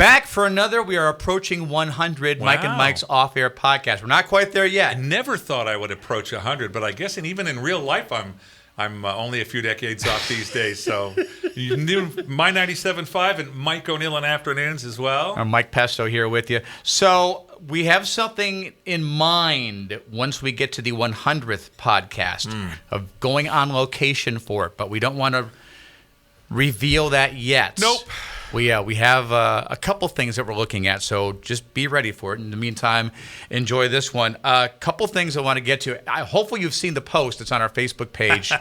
Back for another. We are approaching 100 Mike and Mike's Off-Air podcast. We're not quite there yet. I never thought I would approach 100, but I guess even in real life, I'm only a few decades off these days. So you knew my 97.5 and Mike O'Neill in Afternoons as well. I'm Mike Pesto here with you. So we have something in mind once we get to the 100th podcast of going on location for it, but we don't want to reveal that yet. Nope. We have a couple things that we're looking at, so just be ready for it. In the meantime, enjoy this one. A couple things I want to get to. Hopefully you've seen the post that's on our Facebook page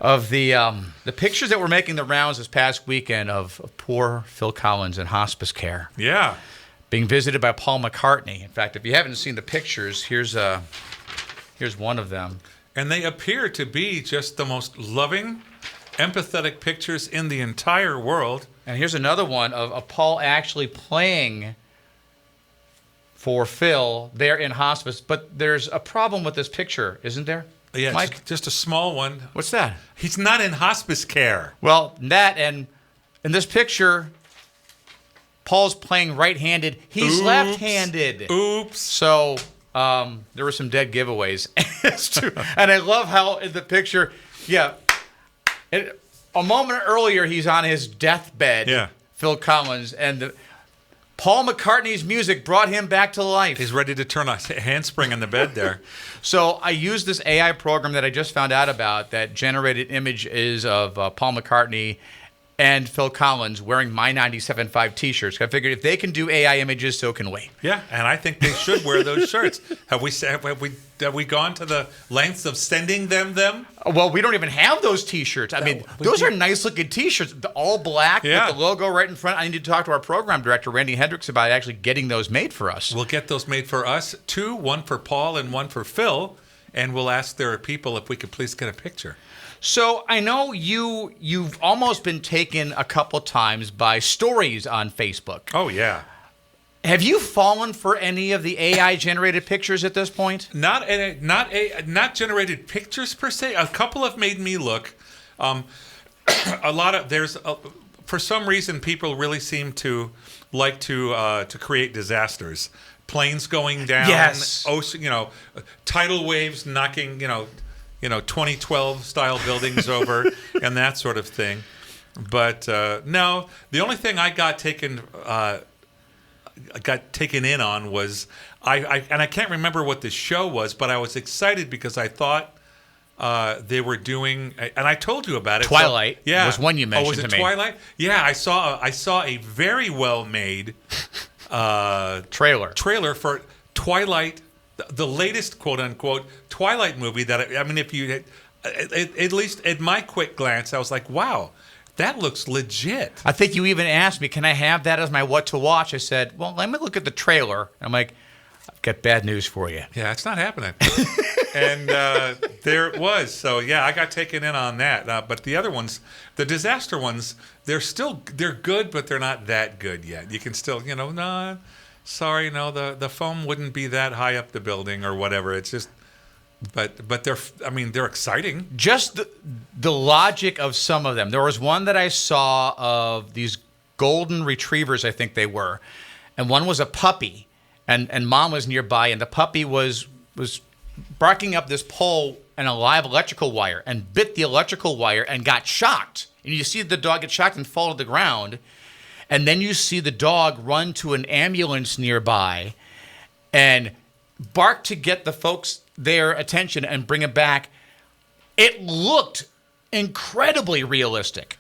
of the pictures that were making the rounds this past weekend of poor Phil Collins in hospice care. Yeah. Being visited by Paul McCartney. In fact, if you haven't seen the pictures, here's one of them. And they appear to be just the most loving, empathetic pictures in the entire world. And here's another one of Paul actually playing for Phil there in hospice. But there's a problem with this picture, isn't there, Yeah, Mike? just a small one. What's that? He's not in hospice care. Well, that and in this picture, Paul's playing right-handed. He's left-handed. Oops. So there were some dead giveaways. And I love how in the picture, a moment earlier, he's on his deathbed, Phil Collins, and Paul McCartney's music brought him back to life. He's ready to turn a handspring in the bed there. So I used this AI program that I just found out about that generated images of Paul McCartney and Phil Collins wearing my 97.5 T-shirts. I figured if they can do AI images, so can we. Yeah, and I think they should wear those shirts. Have we gone to the lengths of sending them? Well, we don't even have those T-shirts. I mean, those are nice-looking T-shirts, all black with the logo right in front. I need to talk to our program director, Randy Hendricks, about actually getting those made for us. We'll get those made for us, two, one for Paul and one for Phil, and we'll ask their people if we could please get a picture. So I know you've almost been taken a couple times by stories on Facebook. Oh, yeah. Have you fallen for any of the AI-generated pictures at this point? Not generated pictures per se. A couple have made me look. For some reason, people really seem to like to create disasters. Planes going down. Yes. Ocean, tidal waves knocking, 2012 style buildings over and that sort of thing. But no, the only thing I got taken in on was I can't remember what the show was, but I was excited because I thought they were doing, and I told you about it. Twilight was one you mentioned to me. Was it Twilight? Yeah, I saw a very well made trailer for Twilight. The latest quote-unquote Twilight movie that, I mean, if you at least at my quick glance, I was like, wow, that looks legit. I think you even asked me, can I have that as my what to watch? I said, well, let me look at the trailer. I'm like, I've got bad news for you. Yeah, it's not happening. And there it was. So, yeah, I got taken in on that. But the other ones, the disaster ones, they're good, but they're not that good yet. You can still, sorry, no, the foam wouldn't be that high up the building or whatever. It's just, but they're exciting. Just the logic of some of them. There was one that I saw of these golden retrievers, I think they were, and one was a puppy, and mom was nearby, and the puppy was barking up this pole and a live electrical wire and bit the electrical wire and got shocked. And you see the dog get shocked and fall to the ground. And then you see the dog run to an ambulance nearby and bark to get the folks their attention and bring them back. It looked incredibly realistic.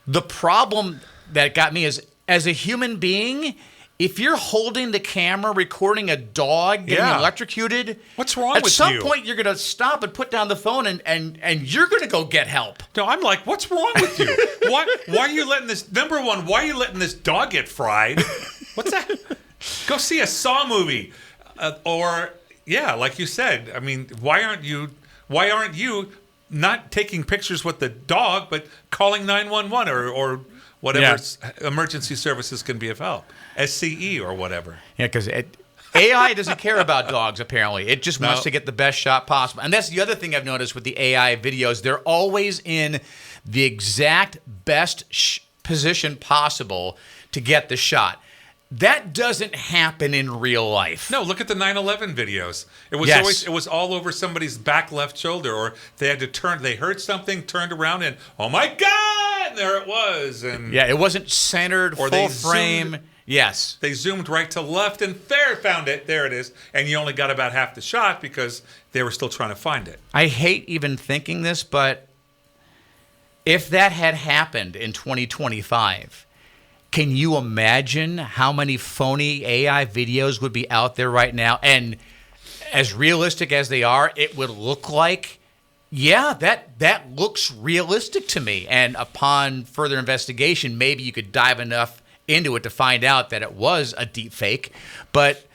The problem that got me is, as a human being, if you're holding the camera recording a dog getting electrocuted, what's wrong with you? At some point, you're going to stop and put down the phone and you're going to go get help. No, I'm like, what's wrong with you? Why are you letting this, number one, why are you letting this dog get fried? What's that? Go see a Saw movie. Like you said, I mean, why aren't you not taking pictures with the dog, but calling 911 or whatever emergency services can be of help? SCE or whatever. Yeah, because AI doesn't care about dogs, apparently. It just wants to get the best shot possible. And that's the other thing I've noticed with the AI videos. They're always in the exact best position possible to get the shot. that doesn't happen in real life. No, look at the 9/11 videos. It was Yes. always, it was all over somebody's back left shoulder, or they had to turn. They heard something, turned around, and oh my God, and there it was. And Yeah, it wasn't centered, Or full they frame. zoomed- Yes. they zoomed right to left, and there, found it. There it is. And you only got about half the shot because they were still trying to find it. I hate even thinking this, but if that had happened in 2025, can you imagine how many phony AI videos would be out there right now? And as realistic as they are, it would look like, yeah, that looks realistic to me. And upon further investigation, maybe you could dive enough into it to find out that it was a deep fake. But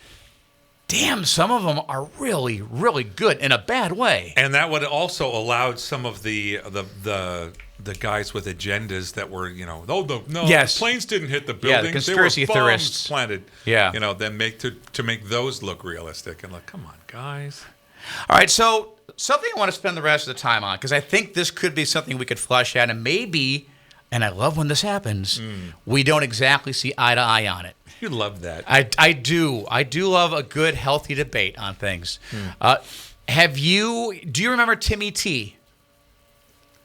damn, some of them are really, really good in a bad way. And that would also allowed some of the guys with agendas that were, no, Yes. the planes didn't hit the Yeah, building. the conspiracy there were bombs theorists. planted. Yeah. Then to make those look realistic and like, come on, guys. All right, so something I want to spend the rest of the time on, because I think this could be something we could flesh out, and maybe, and I love when this happens, we don't exactly see eye to eye on it. You love that. I do love a good, healthy debate on things. Do you remember Timmy T?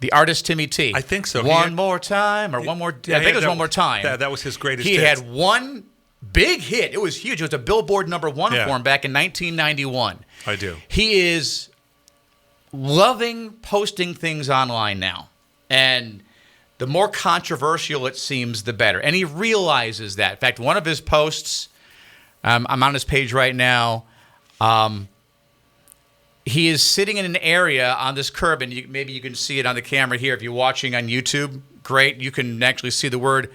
The artist Timmy T. I think so. One More Time, or One More, I think it was One More Time. That was his greatest He hits. had one big hit. It was huge. It was a Billboard #1 Yeah. for him back in 1991. I do. He is loving posting things online now. And the more controversial it seems, the better. And he realizes that. In fact, one of his posts, I'm on his page right now, he is sitting in an area on this curb, and maybe you can see it on the camera here. If you're watching on YouTube, great. You can actually see the word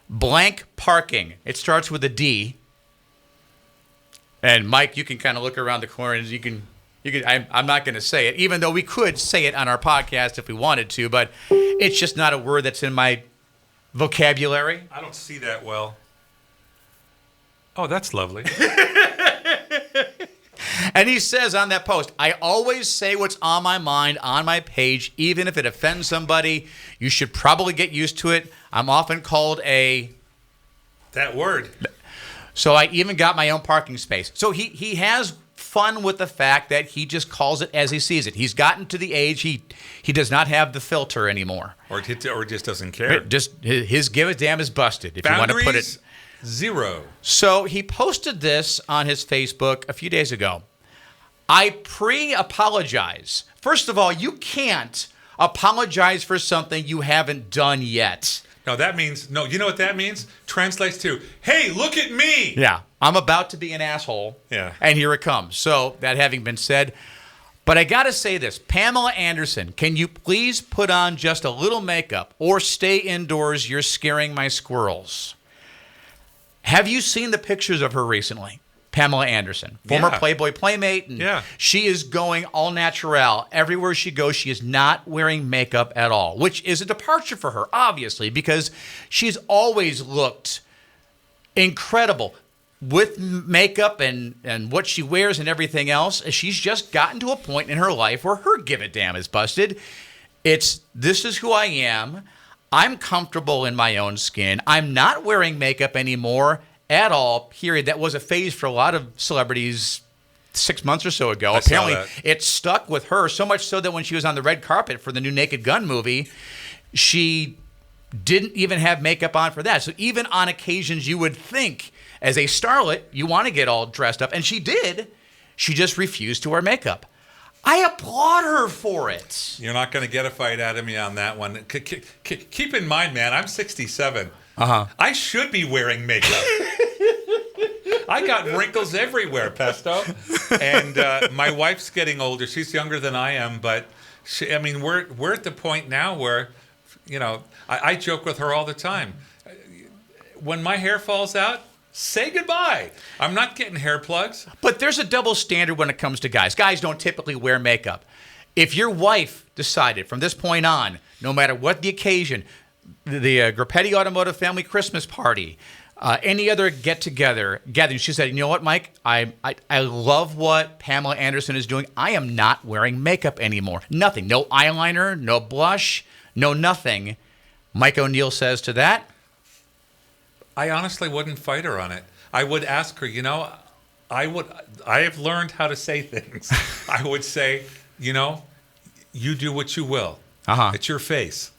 blank parking. It starts with a D. And Mike, you can kind of look around the corner, and you can. I'm not going to say it, even though we could say it on our podcast if we wanted to, but it's just not a word that's in my vocabulary. I don't see that well. Oh, that's lovely. And he says on that post, I always say what's on my mind on my page, even if it offends somebody. You should probably get used to it. I'm often called That word. So I even got my own parking space. So he has fun with the fact that he just calls it as he sees it. He's gotten to the age he does not have the filter anymore. Or just doesn't care. Just his give a damn is busted, if you want to put it. Boundaries, zero. So he posted this on his Facebook a few days ago. I pre-apologize. First of all, you can't apologize for something you haven't done yet. No, that means, you know what that means? Translates to, hey, look at me. Yeah. I'm about to be an asshole. Yeah. And here it comes. So that having been said, but I got to say this, Pamela Anderson, can you please put on just a little makeup or stay indoors? You're scaring my squirrels. Have you seen the pictures of her recently? Pamela Anderson, former Yeah. Playboy Playmate. And Yeah. she is going all natural. Everywhere she goes, she is not wearing makeup at all, which is a departure for her, obviously, because she's always looked incredible with makeup and what she wears and everything else. She's just gotten to a point in her life where her give a damn is busted. This is who I am. I'm comfortable in my own skin. I'm not wearing makeup anymore at all, period. That was a phase for a lot of celebrities 6 months or so ago. I saw Apparently, that. it stuck with her so much so that when she was on the red carpet for the new Naked Gun movie, she didn't even have makeup on for that. So even on occasions you would think, as a starlet, you want to get all dressed up. And she did. She just refused to wear makeup. I applaud her for it. You're not going to get a fight out of me on that one. Keep in mind, man, I'm 67. Uh-huh. I should be wearing makeup. I got wrinkles everywhere, Pesto. And my wife's getting older. She's younger than I am, but we're at the point now where, I joke with her all the time. When my hair falls out, say goodbye. I'm not getting hair plugs. But there's a double standard when it comes to guys. Guys don't typically wear makeup. If your wife decided from this point on, no matter what the occasion, the Grappetti Automotive Family Christmas Party, any other get-together gathering, she said, you know what, Mike? I love what Pamela Anderson is doing. I am not wearing makeup anymore. Nothing. No eyeliner, no blush, no nothing. Mike O'Neill says to that, I honestly wouldn't fight her on it. I would ask her, I have learned how to say things. I would say, you do what you will. Uh-huh. It's your face.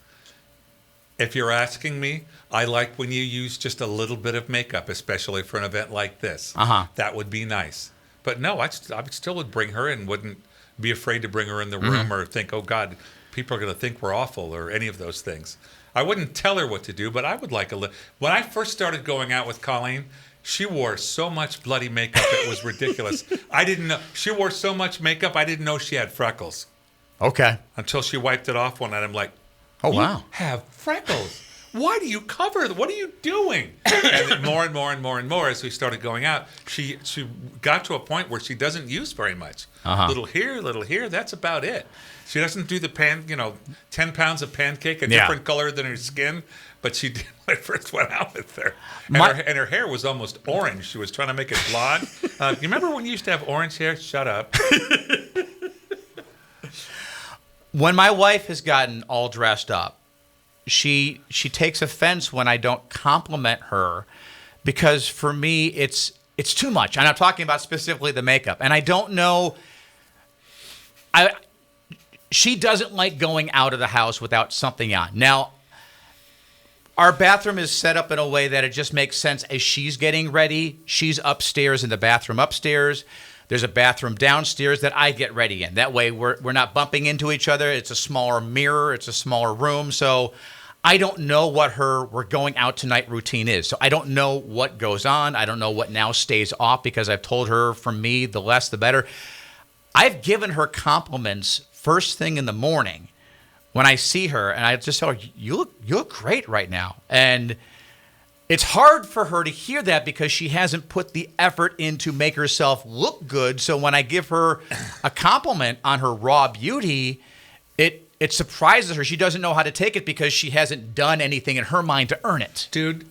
If you're asking me, I like when you use just a little bit of makeup, especially for an event like this. Uh-huh. That would be nice. But no, I still would bring her and wouldn't be afraid to bring her in the room or think, oh, God, people are going to think we're awful or any of those things. I wouldn't tell her what to do, but I would like a little. When I first started going out with Colleen, she wore so much bloody makeup it was ridiculous. I didn't know. She wore so much makeup, I didn't know she had freckles. Okay. Until she wiped it off one night. I'm like, Oh, you wow. have freckles. Why do you cover them? What are you doing? And then more and more and more and more as we started going out, she got to a point where she doesn't use very much. Uh-huh. Little here, that's about it. She doesn't do the 10 pounds of pancake, a Yeah. different color than her skin. But she did when I first went out with her. And, My- her hair was almost orange. She was trying to make it blonde. You remember when you used to have orange hair? Shut up. When my wife has gotten all dressed up, she takes offense when I don't compliment her, because for me it's too much. And I'm talking about specifically the makeup. And I don't know. She doesn't like going out of the house without something on. Now, our bathroom is set up in a way that it just makes sense as she's getting ready. She's upstairs in the bathroom upstairs. There's a bathroom downstairs that I get ready in. That way we're not bumping into each other. It's a smaller mirror. It's a smaller room. So I don't know what her we're going out tonight routine is. So I don't know what goes on. I don't know what now stays off, because I've told her, for me, the less the better. I've given her compliments first thing in the morning when I see her, and I just tell her, you look great right now. And it's hard for her to hear that because she hasn't put the effort in to make herself look good. So when I give her a compliment on her raw beauty, it surprises her. She doesn't know how to take it because she hasn't done anything in her mind to earn it. Dude,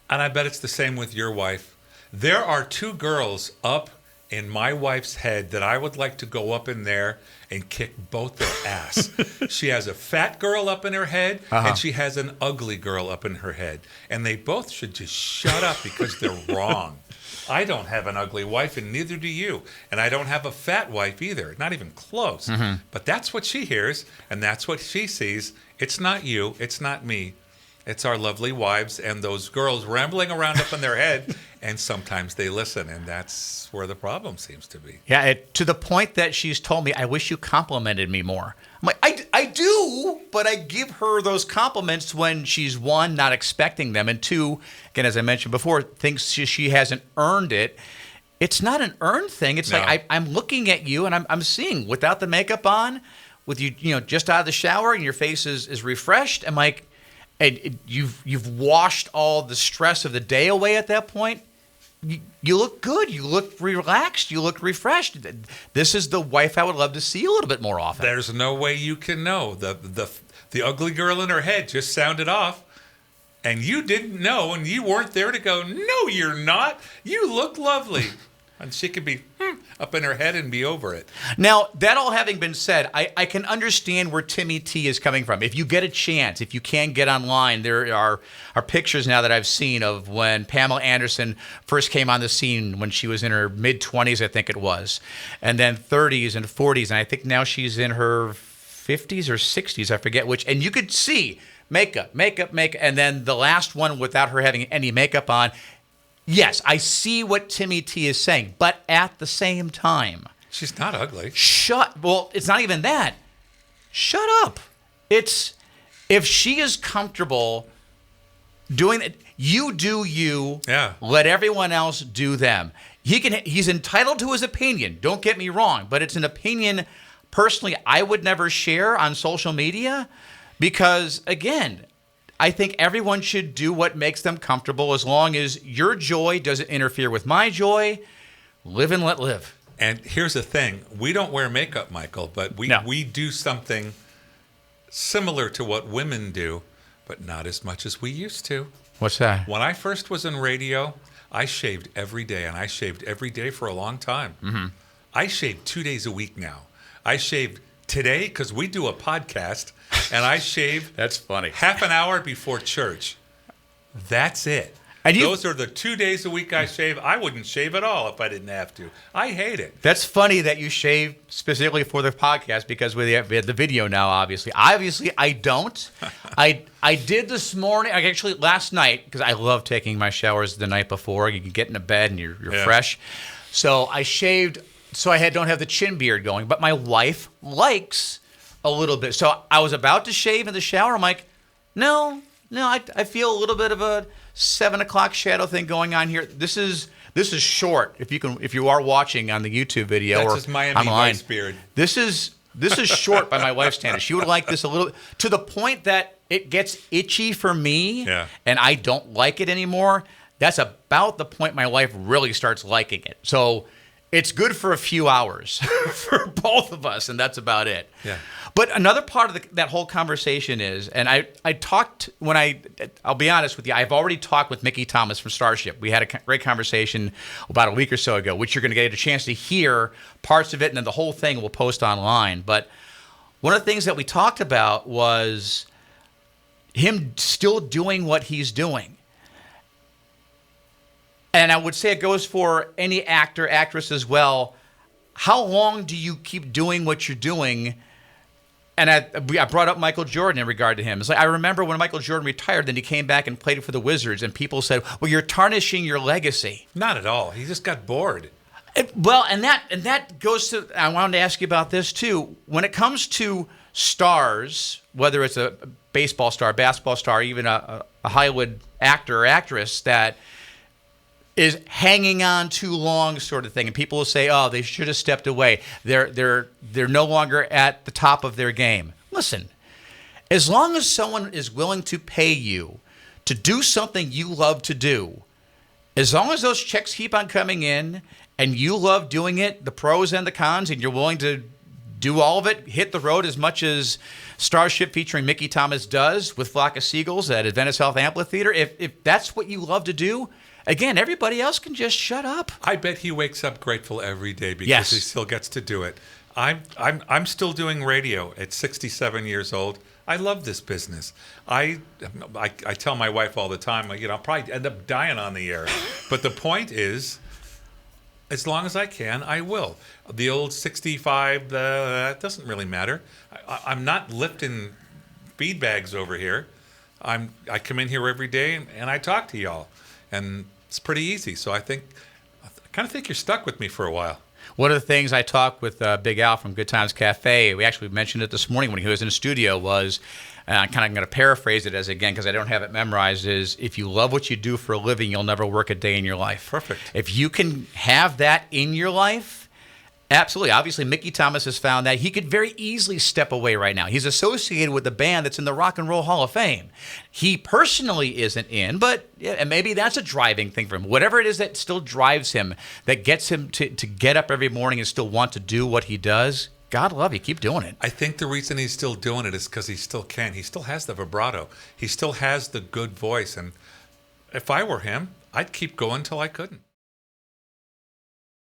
and I bet it's the same with your wife. There are two girls up in my wife's head that I would like to go up in there and kick both their ass. She has a fat girl up in her head, and she has an ugly girl up in her head. And they both should just shut up because they're wrong. I don't have an ugly wife, and neither do you. And I don't have a fat wife either, not even close. But that's what she hears, and that's what she sees. It's not you. It's not me. It's our lovely wives and those girls rambling around up in their head, and sometimes they listen, and that's where the problem seems to be. Yeah, to the point that she's told me, I wish you complimented me more. I'm like, I do, but I give her those compliments when she's, one, not expecting them, and two, again, as I mentioned before, thinks she hasn't earned it. It's not an earned thing. It's No. like I'm looking at you, and I'm seeing, without the makeup on, with you just out of the shower, and your face is refreshed. I'm like, and you've washed all the stress of the day away at that point. You look good. You look relaxed. You look refreshed. This is the wife I would love to see a little bit more often. There's no way you can know. The ugly girl in her head just sounded off, and you didn't know, and you weren't there to go, no, you're not. You look lovely. And she could be up in her head and be over it. Now, that all having been said, I can understand where Timmy T is coming from. If you get a chance, if you can get online, there are pictures now that I've seen of when Pamela Anderson first came on the scene when she was in her mid-20s, I think it was, and then 30s and 40s, and I think now she's in her 50s or 60s, I forget which, and you could see makeup, and then the last one without her having any makeup on. Yes, I see what Timmy T is saying, but at the same time, She's not ugly. well, it's not even that. Shut up. It's, if she is comfortable doing it, you do you. Yeah. Let everyone else do them. He's entitled to his opinion. Don't get me wrong, but it's an opinion personally I would never share on social media because, again, I think everyone should do what makes them comfortable as long as your joy doesn't interfere with my joy. Live and let live. And here's the thing. We don't wear makeup, Michael, but we do something similar to what women do, but not as much as we used to. What's that? When I first was in radio, I shaved every day, and I shaved every day for a long time. Mm-hmm. I shave 2 days a week now. I shaved today because we do a podcast, and I shave That's funny. half an hour before church. That's it. And Those are the 2 days a week I shave. I wouldn't shave at all if I didn't have to. I hate it. That's funny that you shave specifically for the podcast because we have the video now, obviously. Obviously, I don't. I did this morning, actually last night, because I love taking my showers the night before. You can get into bed and you're fresh. So I shaved so I don't have the chin beard going. But my wife likes a little bit. So I was about to shave in the shower. I'm like, no, I feel a little bit of a 7 o'clock shadow thing going on here. This is short. If you are watching on the YouTube video That's or his Miami online, Vice beard. This is short by my wife's standards. She would like this a little to the point that it gets itchy for me, and I don't like it anymore. That's about the point my wife really starts liking it. So it's good for a few hours for both of us, and that's about it. Yeah. But another part of that whole conversation is, and I talked I'll be honest with you, I've already talked with Mickey Thomas from Starship. We had a great conversation about a week or so ago, which you're going to get a chance to hear parts of it, and then the whole thing we'll post online. But one of the things that we talked about was him still doing what he's doing. And I would say it goes for any actor, actress as well. How long do you keep doing what you're doing? And I brought up Michael Jordan in regard to him. It's like I remember when Michael Jordan retired, then he came back and played for the Wizards, and people said, well, you're tarnishing your legacy. Not at all. He just got bored. And that goes to, I wanted to ask you about this too. When it comes to stars, whether it's a baseball star, basketball star, even a Hollywood actor or actress that is hanging on too long sort of thing, and people will say, oh, they should have stepped away. They're no longer at the top of their game. Listen, as long as someone is willing to pay you to do something you love to do, as long as those checks keep on coming in and you love doing it, the pros and the cons, and you're willing to do all of it, hit the road as much as Starship featuring Mickey Thomas does with Flock of Seagulls at Adventist Health Amphitheater, if that's what you love to do, again, everybody else can just shut up. I bet he wakes up grateful every day because he still gets to do it. I'm still doing radio at 67 years old. I love this business. I tell my wife all the time, I'll probably end up dying on the air. But the point is, as long as I can, I will. The old 65, that doesn't really matter. I'm not lifting feed bags over here. I come in here every day and I talk to y'all. And it's pretty easy. So I kind of think you're stuck with me for a while. One of the things I talked with Big Al from Good Times Cafe, we actually mentioned it this morning when he was in the studio, was, and I'm kind of going to paraphrase it because I don't have it memorized, is if you love what you do for a living, you'll never work a day in your life. Perfect. If you can have that in your life, absolutely. Obviously, Mickey Thomas has found that he could very easily step away right now. He's associated with a band that's in the Rock and Roll Hall of Fame. He personally isn't in, but and maybe that's a driving thing for him. Whatever it is that still drives him, that gets him to get up every morning and still want to do what he does, God love you. Keep doing it. I think the reason he's still doing it is because he still can. He still has the vibrato. He still has the good voice. And if I were him, I'd keep going till I couldn't.